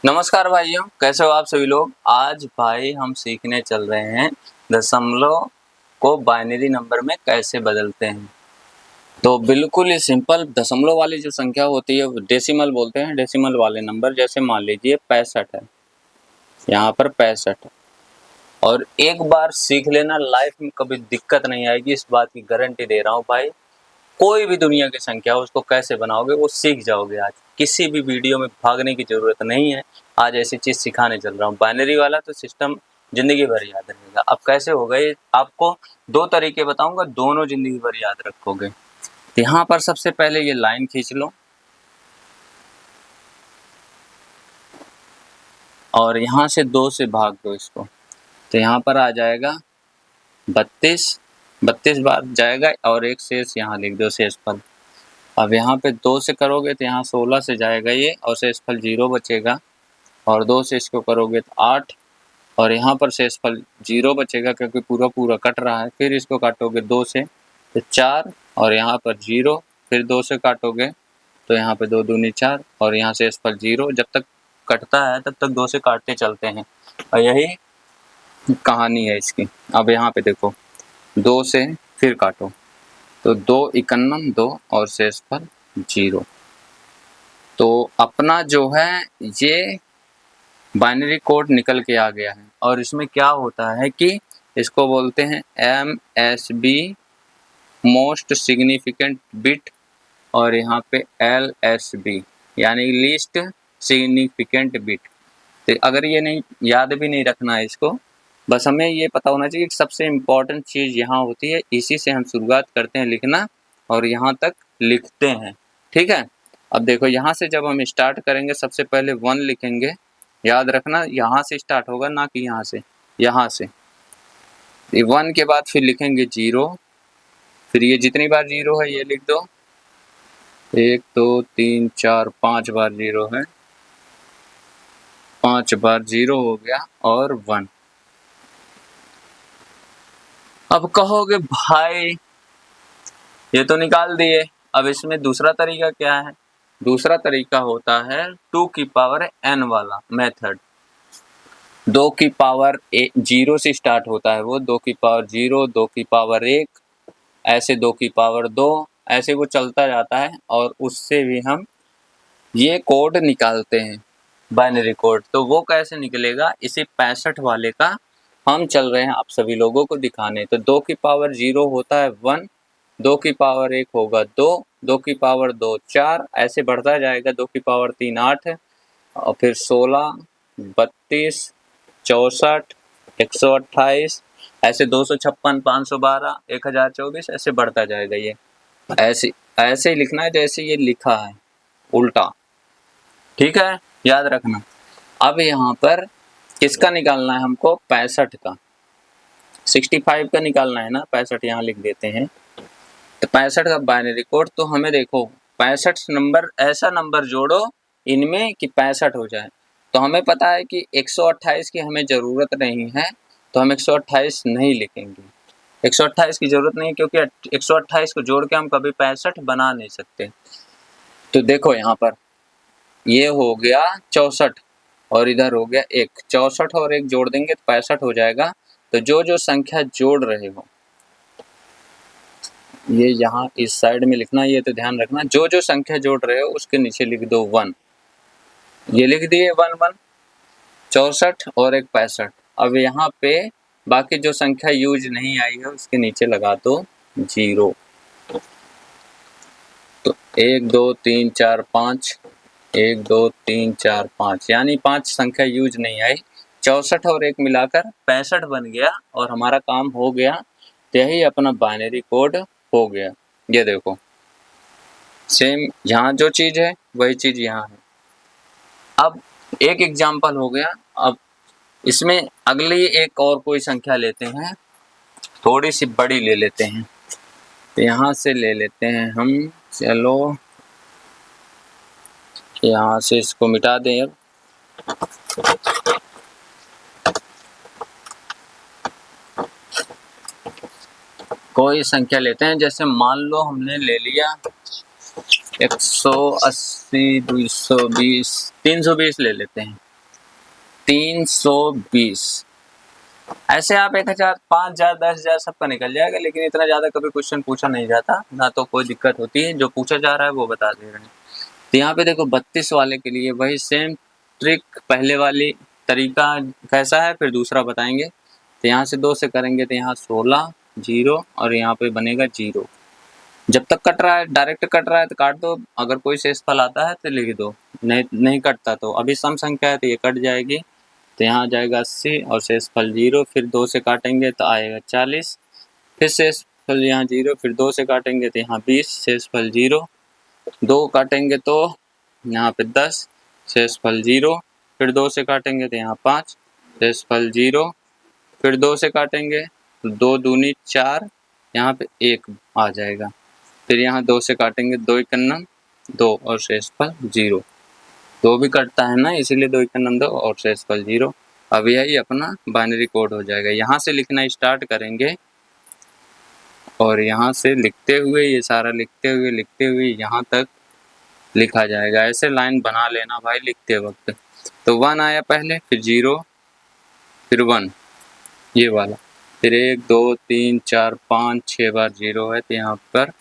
नमस्कार भाइयों, कैसे हो आप सभी लोग। आज भाई हम सीखने चल रहे हैं दशमलव को बाइनरी नंबर में कैसे बदलते हैं। तो बिल्कुल ही सिंपल, दशमलव वाली जो संख्या होती है डेसिमल बोलते हैं। डेसिमल वाले नंबर जैसे मान लीजिए 65 है, यहाँ पर 65 है और एक बार सीख लेना, लाइफ में कभी दिक्कत नहीं आएगी, इस बात की गारंटी दे रहा हूँ भाई। कोई भी दुनिया की संख्या हो उसको कैसे बनाओगे वो सीख जाओगे। आज किसी भी वीडियो में भागने की जरूरत नहीं है। आज ऐसी चीज सिखाने चल रहा हूँ। बाइनरी वाला तो सिस्टम जिंदगी भर याद रहेगा। अब कैसे होगा ये आपको दो तरीके बताऊंगा, दोनों जिंदगी भर याद रखोगे। तो यहाँ पर सबसे पहले ये लाइन खींच लो और यहाँ से 2 से भाग दो इसको, तो यहाँ पर आ जाएगा 32। 32 बार जाएगा और एक शेष यहाँ लिख दो, शेषफल। अब यहाँ पे 2 से करोगे तो यहाँ 16 से जाएगा ये और शेषफल 0 बचेगा, और 2 से इसको करोगे तो 8 और यहाँ पर शेषफल 0 बचेगा क्योंकि पूरा पूरा कट रहा है। फिर इसको काटोगे 2 से तो 4 और यहाँ पर 0, फिर 2 से काटोगे तो यहाँ पे 2 दूनी 4 और यहाँ शेषफल 0। जब तक कटता है तब तक 2 से काटते चलते हैं और यही कहानी है इसकी। अब यहाँ पे देखो 2 से फिर काटो तो 2 51 2 और शेषफल 0। तो अपना जो है ये बाइनरी कोड निकल के आ गया है। और इसमें क्या होता है कि इसको बोलते हैं MSB, मोस्ट सिग्निफिकेंट बिट, और यहाँ पे LSB यानी लीस्ट सिग्निफिकेंट बिट। तो अगर ये नहीं याद भी नहीं रखना है इसको, बस हमें ये पता होना चाहिए कि सबसे इम्पोर्टेंट चीज़ यहाँ होती है, इसी से हम शुरुआत करते हैं लिखना और यहाँ तक लिखते हैं। ठीक है। अब देखो यहाँ से जब हम स्टार्ट करेंगे सबसे पहले 1 लिखेंगे। याद रखना यहाँ से स्टार्ट होगा, ना कि यहाँ से। यहाँ से 1 के बाद फिर लिखेंगे 0, फिर ये जितनी बार 0 है ये लिख दो, 1 2 3 4 5 बार 0 है, 5 बार 0 हो गया और 1। अब कहोगे भाई ये तो निकाल दिए, अब इसमें दूसरा तरीका क्या है। दूसरा तरीका होता है 2 की पावर n वाला मेथड। 2 की पावर 0 से स्टार्ट होता है वो, 2 की पावर 0, 2 की पावर 1, ऐसे 2 की पावर 2, ऐसे वो चलता जाता है और उससे भी हम ये कोड निकालते हैं, बाइनरी कोड। तो वो कैसे निकलेगा, इसी 65 वाले का हम चल रहे हैं आप सभी लोगों को दिखाने। तो 2 की पावर 0 होता है 1, 2 की पावर 1 होगा 2, 2 की पावर 2 4, ऐसे बढ़ता जाएगा। 2 की पावर 3 8 और फिर 16 32 64 128, ऐसे 256 512 1024, ऐसे बढ़ता जाएगा। ये ऐसे ऐसे ही लिखना है जैसे ये लिखा है, उल्टा। ठीक है, याद रखना। अब यहाँ पर किसका निकालना है हमको, 65 का। 65 का निकालना है ना, 65 यहाँ लिख देते हैं। तो 65 का बाइनरी कोड, तो हमें देखो 65 नंबर, ऐसा नंबर जोड़ो इनमें कि 65 हो जाए। तो हमें पता है कि 128 की हमें ज़रूरत नहीं है, तो हम 128 नहीं लिखेंगे। 128 की ज़रूरत नहीं, क्योंकि 128 को जोड़ के हम कभी 65 बना नहीं सकते। तो देखो यहाँ पर ये हो गया 64 और इधर हो गया 1, 64 और 1 जोड़ देंगे तो 65 हो जाएगा। तो जो जो संख्या जोड़ रहे हो ये यहाँ इस साइड में लिखना, ये तो ध्यान रखना। जो जो संख्या जोड़ रहे हो उसके नीचे लिख दो 1, ये लिख दिए 1 1, 64 और 1 65। अब यहाँ पे बाकी जो संख्या यूज नहीं आई है उसके नीचे लगा दो 0। तो 1 2 3 4 5, 1 2 3 4 5, यानी 5 संख्या यूज नहीं आई। 64 और 1 मिलाकर 65 बन गया और हमारा काम हो गया। तो यही अपना बाइनरी कोड हो गया। ये देखो सेम यहाँ जो चीज़ है वही चीज़ यहाँ है। अब एक एग्जाम्पल हो गया। अब इसमें अगली एक और कोई संख्या लेते हैं, थोड़ी सी बड़ी ले लेते हैं। तो यहाँ से ले लेते हैं हम, चलो यहाँ से इसको मिटा दें। अब कोई संख्या लेते हैं, जैसे मान लो हमने ले लिया 180 220 320 ले लेते हैं। 320। ऐसे आप 1000, 5000, 10,000 सबका निकल जाएगा, लेकिन इतना ज़्यादा कभी क्वेश्चन पूछा नहीं जाता, ना तो कोई दिक्कत होती है। जो पूछा जा रहा है वो बता दे रहे हैं। तो यहाँ पे देखो 32 वाले के लिए वही सेम ट्रिक, पहले वाली तरीका कैसा है फिर दूसरा बताएंगे। तो यहाँ से 2 से करेंगे तो यहाँ 16 0 और यहाँ पे बनेगा 0। जब तक कट रहा है, डायरेक्ट कट रहा है तो काट दो, अगर कोई शेषफल आता है तो लिख दो, नहीं कटता तो अभी सम संख्या है तो ये कट जाएगी। तो यहाँ आ जाएगा 80 और शेषफल 0, फिर 2 से काटेंगे तो आएगा 40, फिर शेषफल यहाँ 0, फिर 2 से काटेंगे तो यहाँ 20, शेषफल 0, 2 काटेंगे तो यहाँ पे 10, शेषफल 0, फिर 2 से काटेंगे तो यहाँ 5, शेषफल 0, फिर 2 से काटेंगे तो 2 दूनी 4, यहाँ पे 1 आ जाएगा, फिर यहाँ 2 से काटेंगे 2 एकन्नम 2 और शेषफल 0, 2 भी कटता है ना, इसीलिए 2 एकन्नम 2 और शेषफल 0। अब यही अपना बाइनरी कोड हो जाएगा। यहाँ से लिखना स्टार्ट करेंगे और यहाँ से लिखते हुए, ये सारा लिखते हुए यहाँ तक लिखा जाएगा। ऐसे लाइन बना लेना भाई लिखते वक्त। तो 1 आया पहले, फिर 0, फिर 1, ये वाला, फिर 1 2 3 4 5 6 बार 0 है, तो यहाँ पर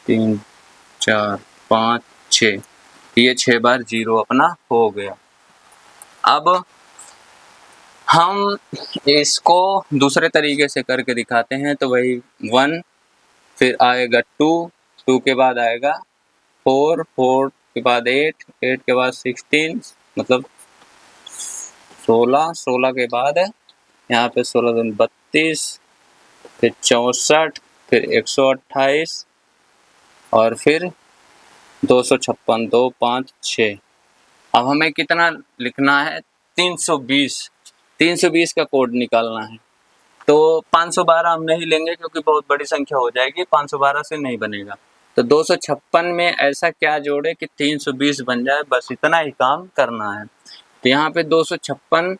3 4 5 6, ये 6 बार 0 अपना हो गया। अब हम इसको दूसरे तरीके से करके दिखाते हैं। तो वही 1, फिर आएगा 2, 2 के बाद आएगा 4, 4 के बाद 8, 8 के बाद 16, मतलब 16, 16 के बाद यहाँ पे 16 दूनी 32, फिर 64, फिर 128 और फिर 256, 2 5 6। अब हमें कितना लिखना है? 320, 320 का कोड निकालना है। तो 512 हम नहीं लेंगे क्योंकि बहुत बड़ी संख्या हो जाएगी, 512 से नहीं बनेगा। तो 256 में ऐसा क्या जोड़े कि 320 बन जाए, बस इतना ही काम करना है। तो यहाँ पे 256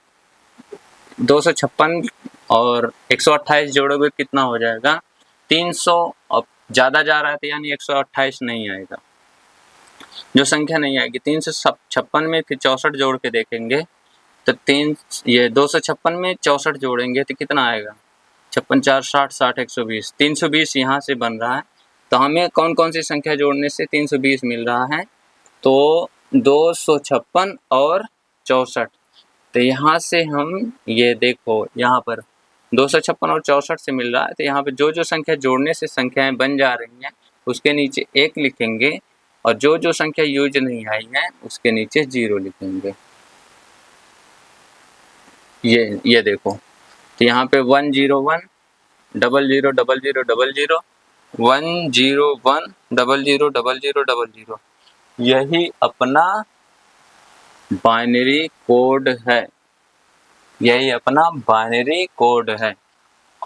और 128 जोड़ोगे कितना हो जाएगा? 300। अब ज़्यादा जा रहा है तो यानी 128 नहीं आएगा, जो संख्या नहीं आएगी। 356 में फिर 64 जोड़ के देखेंगे तो 256 में 64 जोड़ेंगे तो कितना आएगा? 56 4 60, 60 120, 320 यहाँ से बन रहा है। तो हमें कौन कौन सी संख्या जोड़ने से 320 मिल रहा है? तो 256 और 64। तो यहाँ से हम ये देखो, यहाँ पर 256 और 64 से मिल रहा है। तो यहाँ पे जो जो संख्या जोड़ने से संख्याएं बन जा रही हैं उसके नीचे 1 लिखेंगे, और जो जो संख्या यूज नहीं आई है उसके नीचे 0 लिखेंगे। ये देखो, तो यहाँ पे 101 00 00 00 101 00 00 00, यही अपना बाइनरी कोड है, यही अपना बाइनरी कोड है।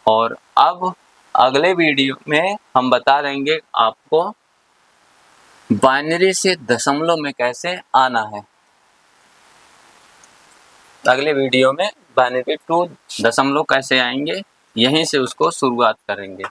और अब अगले वीडियो में हम बता देंगे आपको बाइनरी से दशमलव में कैसे आना है। अगले वीडियो में बाइनरी टू दशमलव कैसे आएंगे, यहीं से उसको शुरुआत करेंगे।